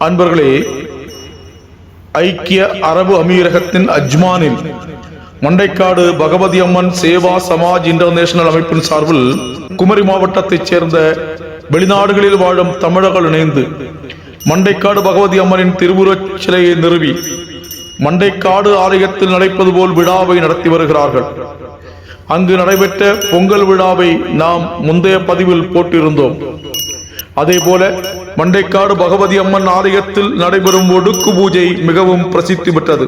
அன்பர்களே, ஐக்கிய அரபு அமீரகத்தின் அஜ்மானில் மண்டைக்காடு பகவதி அம்மன் சேவா சமாஜ் இன்டர்நேஷனல் அமைப்பின் சார்பில் குமரி மாவட்டத்தைச் சேர்ந்த வெளிநாடுகளில் வாழும் தமிழர்கள் இணைந்து மண்டைக்காடு பகவதி அம்மனின் திருவுருவச் சிலையை நிறுவி மண்டைக்காடு ஆலயத்தில் நடைபெறுவது போல் விழாவை நடத்தி வருகிறார்கள். அங்கு நடைபெற்ற பொங்கல் விழாவை நாம் முந்தைய பதிவில் போட்டிருந்தோம். அதேபோல மண்டைக்காடு பகவதி அம்மன் ஆலயத்தில் நடைபெறும் ஒடுக்கு பூஜை மிகவும் பிரசித்தி பெற்றது.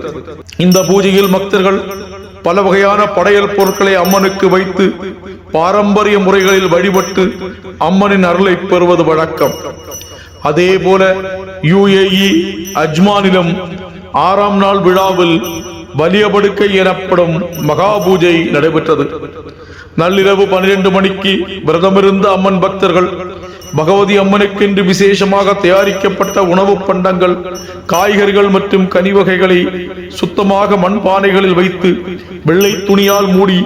இந்த பூஜையில் பக்தர்கள் பல வகையான படையல் பொருட்களை அம்மனுக்கு வைத்து பாரம்பரிய முறைகளில் வழிபட்டு அம்மனின் அருளை பெறுவது வழக்கம். அதே போல UAE அஜ்மானிலும் 6ஆம் நாள் விழாவில் வலியபடுக்கை எனப்படும் மகா பூஜை நடைபெற்றது. நள்ளிரவு 12 மணிக்கு விரதமிருந்த அம்மன் பக்தர்கள் பகவதி அம்மனுக்கென்று விசேஷமாக தயாரிக்கப்பட்ட உணவு பண்டங்கள், காய்கறிகள் மற்றும் கனி வகைகளை சுத்தமாக மண்பானைகளில் வைத்து வெள்ளை துணியால் மூடி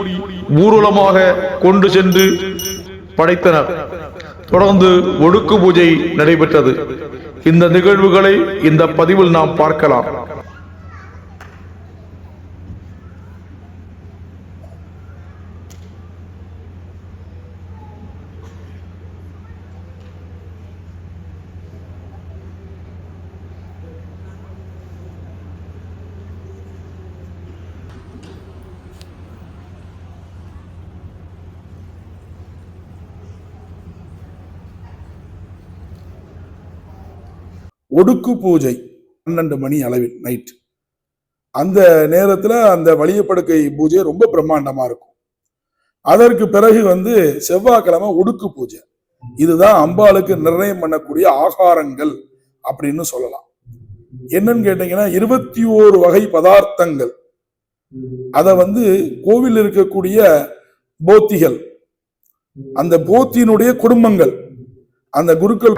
ஊர்வலமாக கொண்டு சென்று படைத்தனர். தொடர்ந்து ஒடுக்கு பூஜை நடைபெற்றது. இந்த நிகழ்வுகளை இந்த பதிவில் நாம் பார்க்கலாம். ஒடுக்கு பூஜை 12 மணி அளவில் நைட். அந்த நேரத்துல அந்த வலியப்படுக்கை பூஜை ரொம்ப பிரம்மாண்டமா இருக்கும். அதற்கு பிறகு செவ்வாய்க்கிழமை ஒடுக்கு பூஜை. இதுதான் அம்பாளுக்கு நிர்ணயம் பண்ணக்கூடிய ஆகாரங்கள் அப்படின்னு சொல்லலாம். என்னன்னு கேட்டீங்கன்னா 21 வகை பதார்த்தங்கள். அத கோவில் இருக்கக்கூடிய போத்திகள், அந்த போத்தியினுடைய குடும்பங்கள், அந்த குருக்கள்